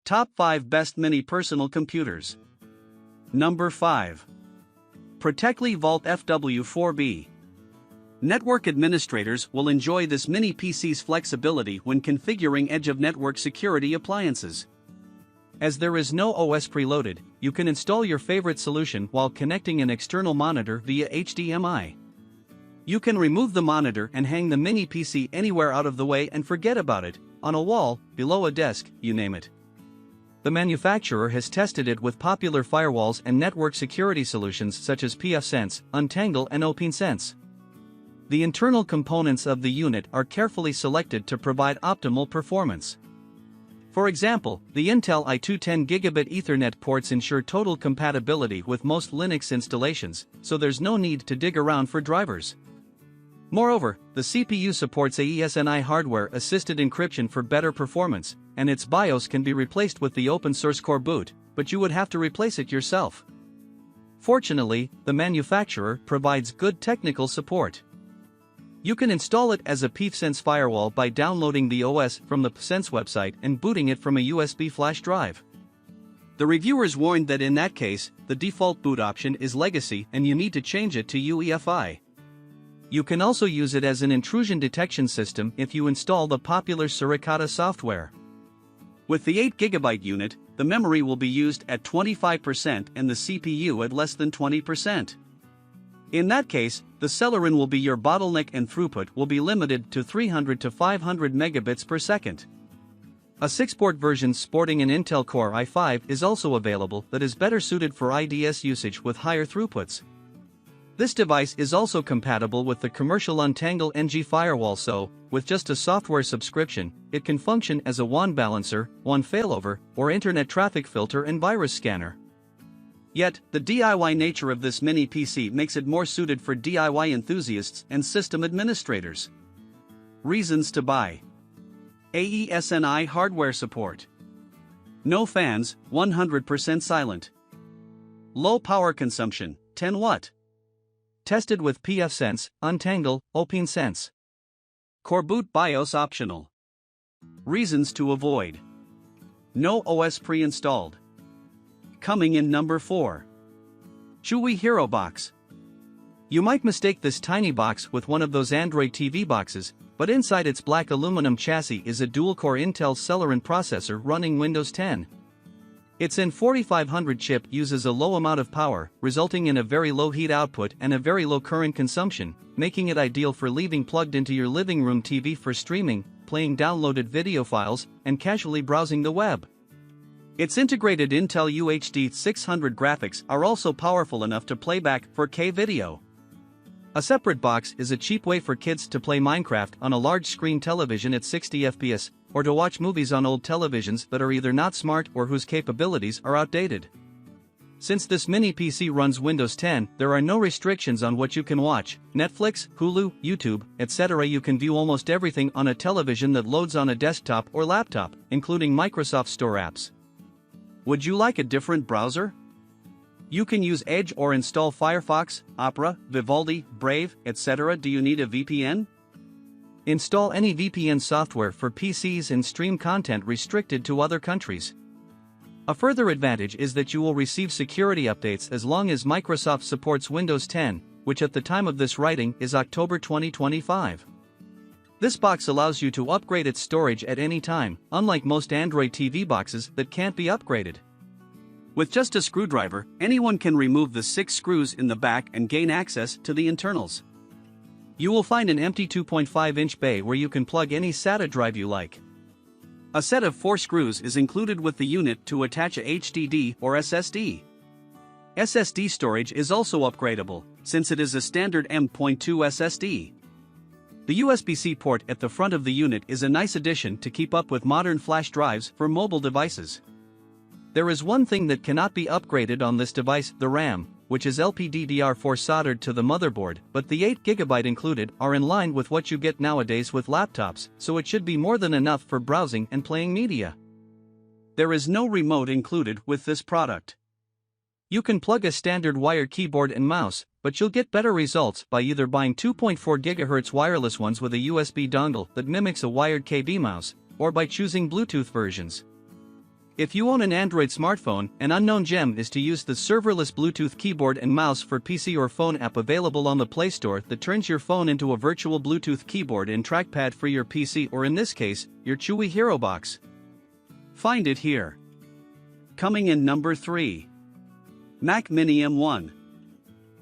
Top 5 Best Mini Personal Computers. Number 5. Protectli Vault FW4B. Network administrators will enjoy this mini PC's flexibility when configuring edge-of-network security appliances. As there is no OS preloaded, you can install your favorite solution while connecting an external monitor via HDMI. You can remove the monitor and hang the mini PC anywhere out of the way and forget about it, on a wall, below a desk, you name it. The manufacturer has tested it with popular firewalls and network security solutions such as pfSense, Untangle and OpenSense. The internal components of the unit are carefully selected to provide optimal performance. For example, the Intel i2 10 Gigabit Ethernet ports ensure total compatibility with most Linux installations, so there's no need to dig around for drivers. Moreover, the CPU supports AES-NI hardware-assisted encryption for better performance, and its BIOS can be replaced with the open-source core boot, but you would have to replace it yourself. Fortunately, the manufacturer provides good technical support. You can install it as a pfSense firewall by downloading the OS from the pfSense website and booting it from a USB flash drive. The reviewers warned that in that case, the default boot option is legacy and you need to change it to UEFI. You can also use it as an intrusion detection system if you install the popular Suricata software. With the 8GB unit, the memory will be used at 25% and the CPU at less than 20%. In that case, the Celeron will be your bottleneck and throughput will be limited to 300 to 500 megabits per second. A 6-port version sporting an Intel Core i5 is also available that is better suited for IDS usage with higher throughputs. This device is also compatible with the commercial Untangle NG firewall, so, with just a software subscription, it can function as a WAN balancer, WAN failover, or internet traffic filter and virus scanner. Yet, the DIY nature of this mini PC makes it more suited for DIY enthusiasts and system administrators. Reasons to buy: AES-NI hardware support. No fans, 100% silent. Low power consumption, 10 watt. Tested with pfSense, Untangle, OpenSense. Core boot BIOS optional. Reasons to avoid: no OS pre-installed. Coming in number 4. Chuwi Herobox. You might mistake this tiny box with one of those Android TV boxes, but inside its black aluminum chassis is a dual-core Intel Celeron processor running Windows 10. Its N4500 chip uses a low amount of power, resulting in a very low heat output and a very low current consumption, making it ideal for leaving plugged into your living room TV for streaming, playing downloaded video files, and casually browsing the web. Its integrated Intel UHD 600 graphics are also powerful enough to play back 4K video. A separate box is a cheap way for kids to play Minecraft on a large screen television at 60 FPS, or to watch movies on old televisions that are either not smart or whose capabilities are outdated. Since this mini PC runs Windows 10, there are no restrictions on what you can watch: Netflix, Hulu, YouTube, etc. You can view almost everything on a television that loads on a desktop or laptop, including Microsoft Store apps. Would you like a different browser? You can use Edge or install Firefox, Opera, Vivaldi, Brave, etc. Do you need a VPN? Install any VPN software for PCs and stream content restricted to other countries. A further advantage is that you will receive security updates as long as Microsoft supports Windows 10, which at the time of this writing is October 2025. This box allows you to upgrade its storage at any time, unlike most Android TV boxes that can't be upgraded. With just a screwdriver, anyone can remove the 6 screws in the back and gain access to the internals. You will find an empty 2.5-inch bay where you can plug any SATA drive you like. A set of 4 screws is included with the unit to attach a HDD or SSD. SSD storage is also upgradable, since it is a standard M.2 SSD. The USB-C port at the front of the unit is a nice addition to keep up with modern flash drives for mobile devices. There is one thing that cannot be upgraded on this device: the RAM, which is LPDDR4 soldered to the motherboard, but the 8GB included are in line with what you get nowadays with laptops, so it should be more than enough for browsing and playing media. There is no remote included with this product. You can plug a standard wired keyboard and mouse, but you'll get better results by either buying 2.4 GHz wireless ones with a USB dongle that mimics a wired KB mouse, or by choosing Bluetooth versions. If you own an Android smartphone, an unknown gem is to use the serverless Bluetooth keyboard and mouse for PC or phone app available on the Play Store that turns your phone into a virtual Bluetooth keyboard and trackpad for your PC, or in this case, your Chuwi Herobox. Find it here. Coming in number 3. Mac Mini M1.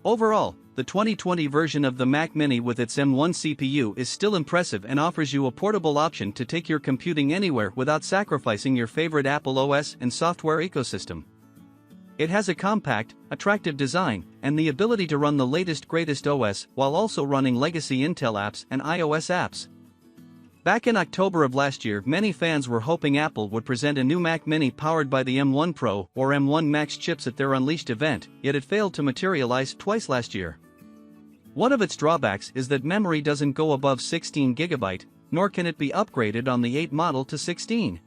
Overall, the 2020 version of the Mac Mini with its M1 CPU is still impressive and offers you a portable option to take your computing anywhere without sacrificing your favorite Apple OS and software ecosystem. It has a compact, attractive design, and the ability to run the latest greatest OS while also running legacy Intel apps and iOS apps. Back in October of last year, many fans were hoping Apple would present a new Mac Mini powered by the M1 Pro or M1 Max chips at their Unleashed event, yet it failed to materialize twice last year. One of its drawbacks is that memory doesn't go above 16GB, nor can it be upgraded on the 8 model to 16.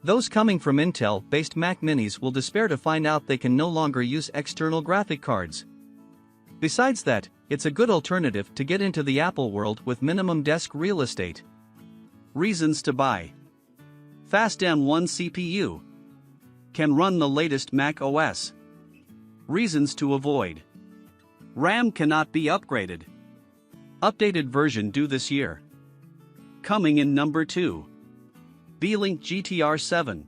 Those coming from Intel-based Mac Minis will despair to find out they can no longer use external graphic cards. Besides that, it's a good alternative to get into the Apple world with minimum desk real estate. Reasons to buy. Fast M1 CPU. Can run the latest Mac OS. Reasons to avoid. RAM cannot be upgraded. Updated version due this year. Coming in number 2. Beelink GTR-7.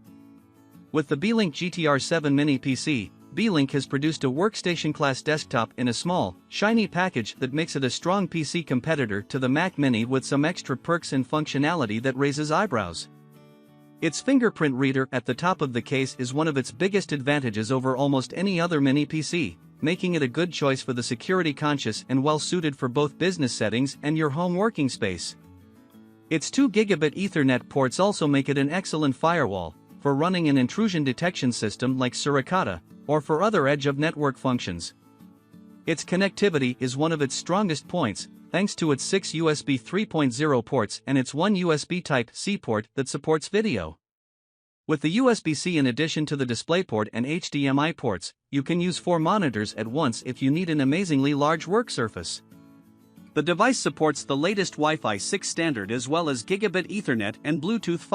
With the Beelink GTR-7 mini PC, Beelink has produced a workstation-class desktop in a small, shiny package that makes it a strong PC competitor to the Mac Mini with some extra perks and functionality that raises eyebrows. Its fingerprint reader at the top of the case is one of its biggest advantages over almost any other mini PC, making it a good choice for the security-conscious and well-suited for both business settings and your home working space. Its 2 gigabit Ethernet ports also make it an excellent firewall for running an intrusion detection system like Suricata, or for other edge-of-network functions. Its connectivity is one of its strongest points, thanks to its 6 USB 3.0 ports and its 1 USB Type-C port that supports video. With the USB-C in addition to the DisplayPort and HDMI ports, you can use 4 monitors at once if you need an amazingly large work surface. The device supports the latest Wi-Fi 6 standard as well as Gigabit Ethernet and Bluetooth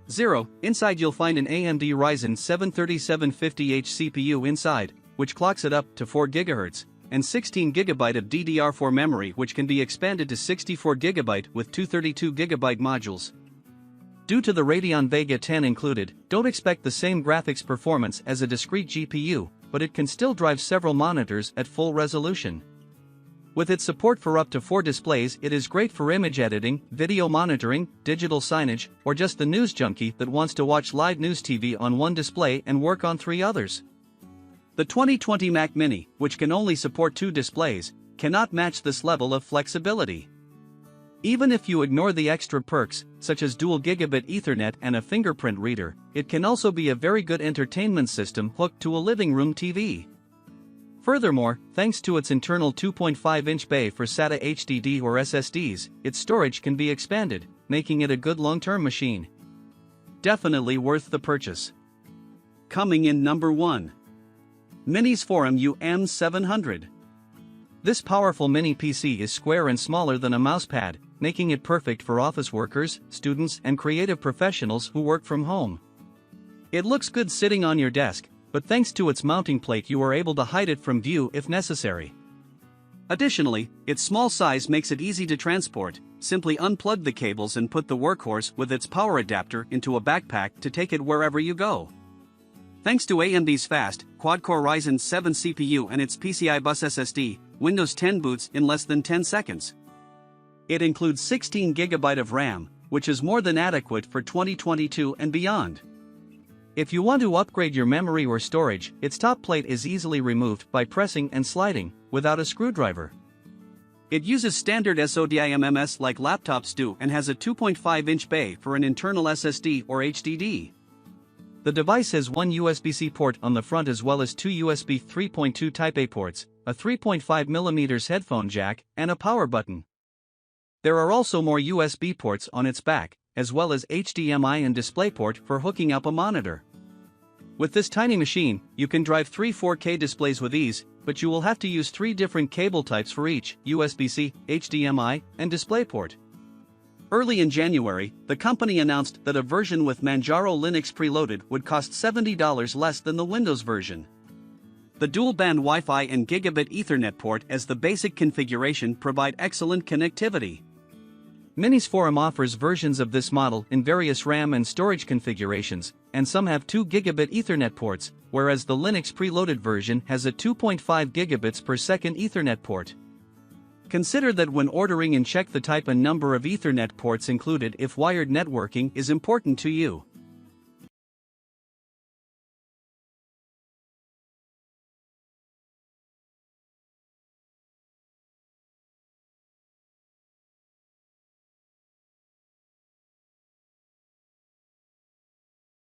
5.0. Inside you'll find an AMD Ryzen 7 3750H CPU inside, which clocks it up to 4 GHz, and 16 GB of DDR4 memory which can be expanded to 64 GB with 232 GB modules. Due to the Radeon Vega 10 included, don't expect the same graphics performance as a discrete GPU, but it can still drive several monitors at full resolution. With its support for up to 4 displays, it is great for image editing, video monitoring, digital signage, or just the news junkie that wants to watch live news TV on one display and work on 3 others. The 2020 Mac Mini, which can only support 2 displays, cannot match this level of flexibility. Even if you ignore the extra perks, such as dual gigabit Ethernet and a fingerprint reader, it can also be a very good entertainment system hooked to a living room TV. Furthermore, thanks to its internal 2.5-inch bay for SATA HDD or SSDs, its storage can be expanded, making it a good long-term machine. Definitely worth the purchase. Coming in number 1. MinisForum UM700. This powerful mini PC is square and smaller than a mousepad, making it perfect for office workers, students, and creative professionals who work from home. It looks good sitting on your desk, but thanks to its mounting plate you are able to hide it from view if necessary. Additionally, its small size makes it easy to transport. Simply unplug the cables and put the workhorse with its power adapter into a backpack to take it wherever you go. Thanks to AMD's fast, quad-core Ryzen 7 CPU and its PCI bus SSD, Windows 10 boots in less than 10 seconds. It includes 16 GB of RAM, which is more than adequate for 2022 and beyond. If you want to upgrade your memory or storage, its top plate is easily removed by pressing and sliding, without a screwdriver. It uses standard SODIMMS like laptops do and has a 2.5-inch bay for an internal SSD or HDD. The device has 1 USB-C port on the front as well as 2 USB 3.2 Type-A ports, a 3.5mm headphone jack, and a power button. There are also more USB ports on its back, as well as HDMI and DisplayPort for hooking up a monitor. With this tiny machine, you can drive 3 4K displays with ease, but you will have to use 3 different cable types for each: USB-C, HDMI, and DisplayPort. Early in January, the company announced that a version with Manjaro Linux preloaded would cost $70 less than the Windows version. The dual-band Wi-Fi and gigabit Ethernet port as the basic configuration provide excellent connectivity. MinisForum offers versions of this model in various RAM and storage configurations, and some have 2 gigabit Ethernet ports, whereas the Linux preloaded version has a 2.5 gigabits per second Ethernet port. Consider that when ordering and check the type and number of Ethernet ports included if wired networking is important to you.